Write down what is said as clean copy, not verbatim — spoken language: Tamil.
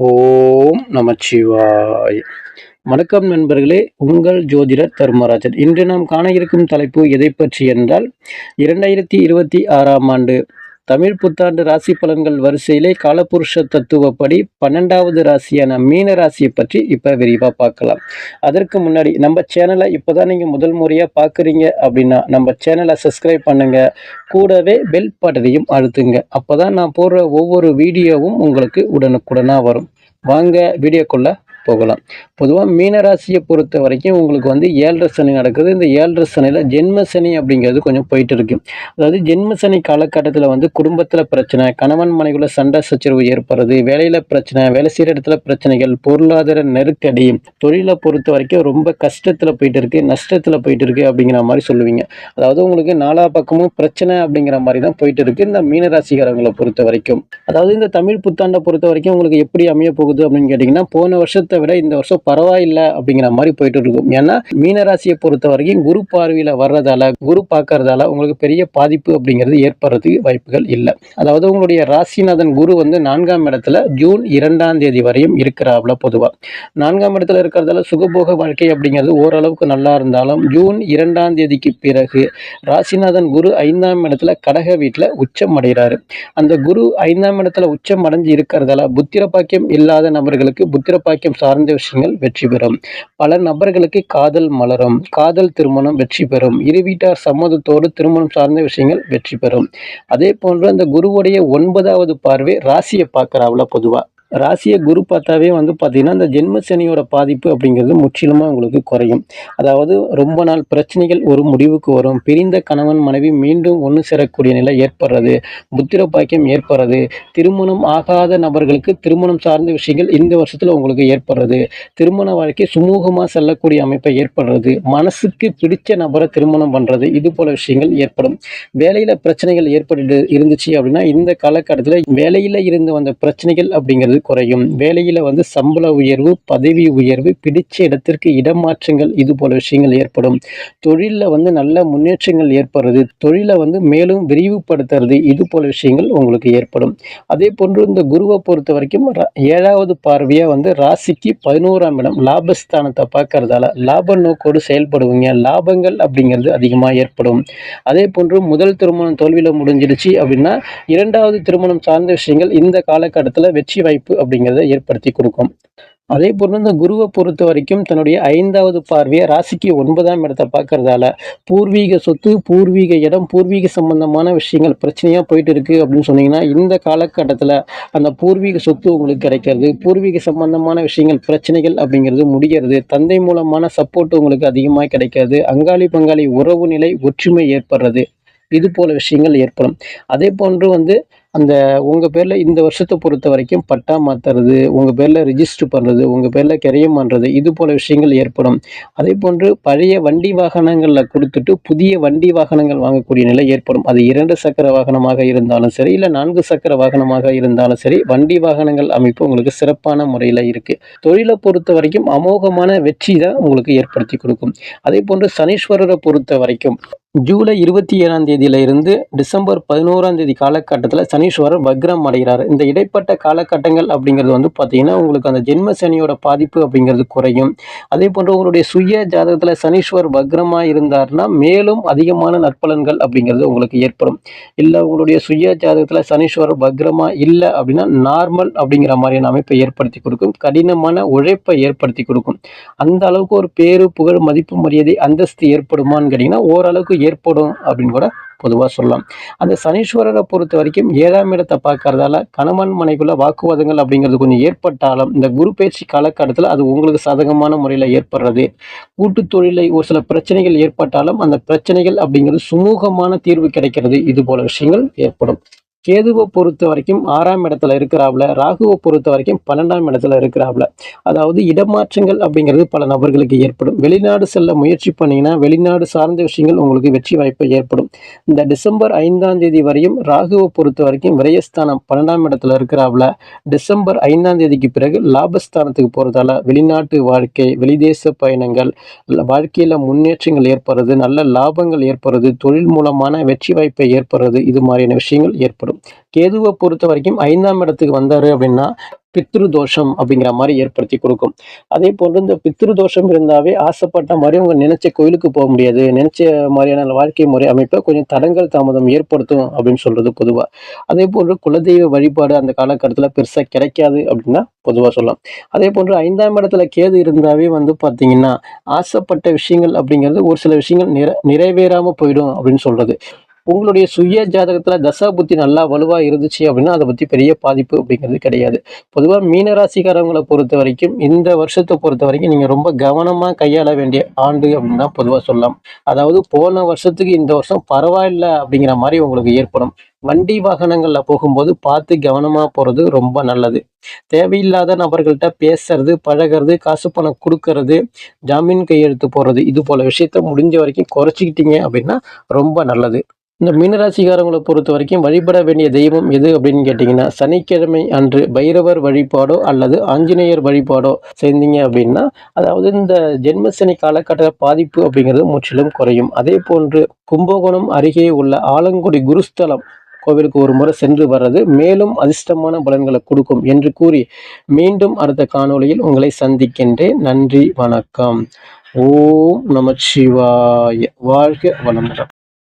ஓம் நமச்சிவாய். வணக்கம் நண்பர்களே, உங்கள் ஜோதிடர் தர்மராஜன். இன்று நாம் காண இருக்கும் தலைப்பு எதை பற்றி என்றால் 2026ஆம் ஆண்டு தமிழ் புத்தாண்டு ராசி பலன்கள் வரிசையிலே காலபுருஷ தத்துவப்படி 12வது ராசியான மீன ராசியை பற்றி இப்போ விரிவாக பார்க்கலாம். அதற்கு முன்னாடி நம்ம சேனலை இப்போதான் நீங்கள் முதல் முறையாக பார்க்குறீங்க அப்படின்னா நம்ம சேனலை சப்ஸ்கிரைப் பண்ணுங்க, கூடவே பெல் பட்டனையும் அழுத்துங்க. அப்போதான் நான் போடுற ஒவ்வொரு வீடியோவும் உங்களுக்கு உடனுக்குடனாக வரும். வாங்க வீடியோக்குள்ள போகலாம். பொதுவாக மீனராசியை பொறுத்த வரைக்கும் உங்களுக்கு வந்து 7.5 சனி நடக்குது. இந்த 7.5 சனியில் ஜென்ம சனி அப்படிங்கிறது கொஞ்சம் போயிட்டு இருக்கு. அதாவது ஜென்ம சனி காலகட்டத்தில் வந்து குடும்பத்தில் பிரச்சனை, கணவன் மனைவிக்குள்ள சண்டை சச்சரவு ஏற்படுறது, வேலையில் பிரச்சனை, வேலை செய்கிற இடத்துல பிரச்சனைகள், பொருளாதார நெருக்கடி, தொழிலை பொறுத்த வரைக்கும் ரொம்ப கஷ்டத்தில் போயிட்டு இருக்கு, நஷ்டத்தில் போயிட்டு இருக்கு அப்படிங்கிற மாதிரி சொல்லுவீங்க. அதாவது உங்களுக்கு நாலா பக்கமும் பிரச்சனை அப்படிங்கிற மாதிரி தான் போயிட்டு இருக்கு இந்த மீனராசிக்காரங்களை பொறுத்த வரைக்கும். அதாவது இந்த தமிழ் புத்தாண்டை பொறுத்த வரைக்கும் உங்களுக்கு எப்படி அமைய போகுது அப்படின்னு கேட்டிங்கன்னா, போன வருஷத்தை விட இந்த வருஷம் பரவாயில்லை அப்படிங்கிற மாதிரி போயிட்டு இருக்கும். ஏன்னா மீனராசியை பொறுத்த வரைக்கும் குரு பார்வையில் வர்றதால, குரு பார்க்கறதால உங்களுக்கு பெரிய பாதிப்பு அப்படிங்கிறது ஏற்படுறதுக்கு வாய்ப்புகள் இல்லை. அதாவது உங்களுடைய ராசிநாதன் குரு வந்து 4ஆம் இடத்துல ஜூன் 2ஆம் தேதி வரையும் இருக்கிறாப்ல. பொதுவாக 4ஆம் இடத்துல இருக்கிறதால சுகபோக வாழ்க்கை அப்படிங்கிறது ஓரளவுக்கு நல்லா இருந்தாலும் ஜூன் 2ஆம் தேதிக்கு பிறகு ராசிநாதன் குரு 5ஆம் இடத்துல கடக வீட்டில் உச்சம் அடைகிறாரு. அந்த குரு 5ஆம் இடத்துல உச்சம் அடைஞ்சு இருக்கிறதால புத்திர பாக்கியம் இல்லாத நபர்களுக்கு புத்திர பாக்கியம் சார்ந்த விஷயங்கள் வெற்றி பெறும். பல நபர்களுக்கு காதல் மலரும், காதல் திருமணம் வெற்றி பெறும், இரு வீட்டார் சம்மதத்தோடு திருமணம் சார்ந்த விஷயங்கள் வெற்றி பெறும். அதே போன்று அந்த குருவுடைய 9வது பார்வை ராசியை பார்க்கறாவுல. பொதுவாக ராசியை குரு பார்த்தாவே வந்து பார்த்தீங்கன்னா இந்த ஜென்ம சனியோட பாதிப்பு அப்படிங்கிறது முற்றிலுமாக உங்களுக்கு குறையும். அதாவது ரொம்ப நாள் பிரச்சனைகள் ஒரு முடிவுக்கு வரும், பிரிந்த கணவன் மனைவி மீண்டும் ஒன்று சேரக்கூடிய நிலை ஏற்படுறது, புத்திர பாக்கியம் ஏற்படுறது, திருமணம் ஆகாத நபர்களுக்கு திருமணம் சார்ந்த விஷயங்கள் இந்த வருஷத்தில் உங்களுக்கு ஏற்படுறது, திருமண வாழ்க்கை சுமூகமாக செல்லக்கூடிய அமைப்பை ஏற்படுறது, மனசுக்கு பிடிச்ச நபரை திருமணம் பண்ணுறது, இது போல விஷயங்கள் ஏற்படும். வேலையில் பிரச்சனைகள் ஏற்பட்டு இருந்துச்சு அப்படின்னா இந்த காலகட்டத்தில் வேலையில் இருந்து வந்த பிரச்சனைகள் அப்படிங்கிறது குறையும். வேலையில வந்து சம்பள உயர்வு, பதவி உயர்வு, பிடிச்ச இடத்திற்கு இடமாற்றங்கள், இது போல விஷயங்கள் ஏற்படும். தொழிலில் வந்து நல்ல முன்னேற்றங்கள் ஏற்படுறது, தொழிலை வந்து மேலும் விரிவுபடுத்துறது, இது போல விஷயங்கள் உங்களுக்கு ஏற்படும். அதே போன்று இந்த குருவை பொறுத்த வரைக்கும் 7வது பார்வையா வந்து ராசிக்கு 11ஆம் இடம் லாபஸ்தானத்தை பார்க்கறதால லாப நோக்கோடு செயல்படுவீங்க. லாபங்கள் அப்படிங்கிறது அதிகமாக ஏற்படும். அதே போன்று முதல் திருமணம் தோல்வியில் முடிஞ்சிடுச்சு அப்படின்னா 2வது திருமணம் சார்ந்த விஷயங்கள் இந்த காலகட்டத்தில் வெற்றி வாய்ப்பு அப்படிங்கிறத ஏற்படுத்தி கொடுக்கும். அதே போன்று இந்த குருவை பொறுத்த வரைக்கும் தன்னுடைய 5வது பார்வையை ராசிக்கு 9ஆம் இடத்தை பார்க்கறதால பூர்வீக சொத்து, பூர்வீக இடம், பூர்வீக சம்பந்தமான விஷயங்கள் பிரச்சனையாக போயிட்டு இருக்கு அப்படின்னு சொன்னீங்கன்னா இந்த காலகட்டத்தில் அந்த பூர்வீக சொத்து உங்களுக்கு கிடைக்கிறது, பூர்வீக சம்பந்தமான விஷயங்கள் பிரச்சனைகள் அப்படிங்கிறது முடிகிறது, தந்தை மூலமான சப்போர்ட் உங்களுக்கு அதிகமாக கிடைக்கிறது, அங்காளி பங்காளி உறவு நிலை ஒற்றுமை ஏற்படுறது, இது போல விஷயங்கள் ஏற்படும். அதே போன்று வந்து அந்த உங்கள் பேரில் இந்த வருஷத்தை பொறுத்த வரைக்கும் பட்டா மாற்றுறது, உங்கள் பேரில் ரிஜிஸ்டர் பண்ணுறது, உங்கள் பேரில் கிரையம் பண்ணுறது, இது போல விஷயங்கள் ஏற்படும். அதே போன்று பழைய வண்டி வாகனங்களில் கொடுத்துட்டு புதிய வண்டி வாகனங்கள் வாங்கக்கூடிய நிலை ஏற்படும். அது 2 சக்கர வாகனமாக இருந்தாலும் சரி, இல்லை 4 சக்கர வாகனமாக இருந்தாலும் சரி, வண்டி வாகனங்கள் அமைப்பு உங்களுக்கு சிறப்பான முறையில் இருக்குது. தொழிலை பொறுத்த வரைக்கும் அமோகமான வெற்றி தான் உங்களுக்கு ஏற்படுத்தி கொடுக்கும். அதே போன்று சனீஸ்வரரை பொறுத்த வரைக்கும் ஜூலை 27ஆம் தேதியிலிருந்து டிசம்பர் 11ஆம் தேதி காலகட்டத்தில் சனீஸ்வரர் வக்ரம் அடைகிறார். இந்த இடைப்பட்ட காலகட்டங்கள் அப்படிங்கிறது வந்து பார்த்தீங்கன்னா உங்களுக்கு அந்த ஜென்ம சனியோட பாதிப்பு அப்படிங்கிறது குறையும். அதே போன்று உங்களுடைய சுய ஜாதகத்தில் சனீஸ்வர் வக்ரமாக இருந்தார்னா மேலும் அதிகமான நற்பலன்கள் அப்படிங்கிறது உங்களுக்கு ஏற்படும். இல்லை உங்களுடைய சுய ஜாதகத்தில் சனீஸ்வரர் வக்ரமாக இல்லை அப்படின்னா நார்மல் அப்படிங்கிற மாதிரியான அமைப்பை ஏற்படுத்தி கொடுக்கும், கடினமான உழைப்பை ஏற்படுத்தி கொடுக்கும். அந்த அளவுக்கு ஒரு பேரு புகழ் மதிப்பு மரியாதை அந்தஸ்து ஏற்படுமான்னு கேட்டிங்கன்னா ஓரளவுக்கு ஏற்படும் அப்படின்னு கூட பொதுவாக சொல்லலாம். அந்த சனீஸ்வரரை பொறுத்த வரைக்கும் 7ஆம் இடத்தை பார்க்கறதால கணவன் மனைவிக்குள்ள வாக்குவாதங்கள் அப்படிங்கிறது கொஞ்சம் ஏற்பட்டாலும் இந்த குரு பயிற்சி காலகட்டத்தில் அது உங்களுக்கு சாதகமான முறையில் ஏற்படுறது, கூட்டு தொழிலை ஒரு சில பிரச்சனைகள் ஏற்பட்டாலும் அந்த பிரச்சனைகள் அப்படிங்கிறது சுமூகமான தீர்வு கிடைக்கிறது, இது போல விஷயங்கள் ஏற்படும். கேதுவை பொறுத்த வரைக்கும் 6ஆம் இடத்துல இருக்கிறாப்ல, ராகுவை பொறுத்த வரைக்கும் 12ஆம் இடத்துல இருக்கிறாப்ல. அதாவது இடமாற்றங்கள் அப்படிங்கிறது பல நபர்களுக்கு ஏற்படும். வெளிநாடு செல்ல முயற்சி பண்ணிங்கன்னா வெளிநாடு சார்ந்த விஷயங்கள் உங்களுக்கு வெற்றி வாய்ப்பு ஏற்படும். இந்த டிசம்பர் 5ஆம் தேதி வரையும் ராகுவை பொறுத்த வரைக்கும் விரயஸ்தானம் 12ஆம் இடத்துல இருக்கிறாப்ல. டிசம்பர் 5ஆம் தேதிக்கு பிறகு லாபஸ்தானத்துக்கு போகிறதால வெளிநாட்டு வாழ்க்கை, வெளிதேச பயணங்கள், வாழ்க்கையில் முன்னேற்றங்கள் ஏற்படுறது, நல்ல லாபங்கள் ஏற்படுறது, தொழில் மூலமான வெற்றி வாய்ப்பை ஏற்படுறது, இது மாதிரியான விஷயங்கள் ஏற்படும். குறையும். கேதுவை பொறுத்த வரைக்கும் 5ஆம் இடத்துக்கு வந்தாரு அப்படின்னா பித்ரு தோஷம் அப்படிங்கிற மாதிரி ஏற்படுத்தி கொடுக்கும். அதே போன்று இந்த பித்ரு தோஷம் இருந்தாவே ஆசைப்பட்ட மாதிரி உங்க நினைச்ச கோயிலுக்கு போக முடியாது, நினைச்ச மாதிரியான வாழ்க்கை முறை அமைப்பை கொஞ்சம் தடங்கல் தாமதம் ஏற்படுத்தும் அப்படின்னு சொல்றது பொதுவா. அதே போன்று குலதெய்வ வழிபாடு அந்த காலகட்டத்தில் பெருசா கிடைக்காது அப்படின்னா பொதுவா சொல்லலாம். அதே போன்று 5ஆம் இடத்துல கேது இருந்தாவே பார்த்தீங்கன்னா ஆசைப்பட்ட விஷயங்கள் அப்படிங்கிறது ஒரு சில விஷயங்கள் நிறைவேறாம போயிடும் அப்படின்னு சொல்றது. உங்களுடைய சுய ஜாதகத்துல தசா புத்தி நல்லா வலுவா இருந்துச்சு அப்படின்னா அதை பத்தி பெரிய பாதிப்பு அப்படிங்கிறது கிடையாது. பொதுவா மீன ராசிக்காரவங்களை பொறுத்த வரைக்கும் இந்த வருஷத்தை பொறுத்த வரைக்கும் நீங்க ரொம்ப கவனமா கையாள வேண்டிய ஆண்டு அப்படின்னு தான் பொதுவா சொல்லலாம். அதாவது போன வருஷத்துக்கு இந்த வருஷம் பரவாயில்ல அப்படிங்கிற மாதிரி உங்களுக்கு ஏற்படும். வண்டி வாகனங்கள்ல போகும்போது பார்த்து கவனமா போறது ரொம்ப நல்லது. தேவையில்லாத நபர்கள்ட்ட பேசுறது, பழகிறது, காசு பணம் கொடுக்கறது, ஜாமீன் கையெழுத்து போடுறது, இது போல விஷயத்த முடிஞ்ச வரைக்கும் குறைச்சிக்கிட்டீங்க அப்படின்னா ரொம்ப நல்லது. இந்த மீனராசிக்காரங்களை பொறுத்த வரைக்கும் வழிபட வேண்டிய தெய்வம் எது அப்படின்னு கேட்டிங்கன்னா, சனிக்கிழமை அன்று பைரவர் வழிபாடோ அல்லது ஆஞ்சநேயர் வழிபாடோ செய்தீங்க அப்படின்னா, அதாவது இந்த ஜென்மசனி காலகட்ட பாதிப்பு அப்படிங்கிறது முற்றிலும் குறையும். அதே போன்று கும்பகோணம் அருகே உள்ள ஆலங்குடி குருஸ்தலம் கோவிலுக்கு ஒரு முறை சென்று வர்றது மேலும் அதிர்ஷ்டமான பலன்களை கொடுக்கும் என்று கூறி மீண்டும் அடுத்த காணொளியில் உங்களை சந்திக்கின்றேன். நன்றி, வணக்கம். ஓம் நமச்சிவாய. வாழ்க வளமுடன்.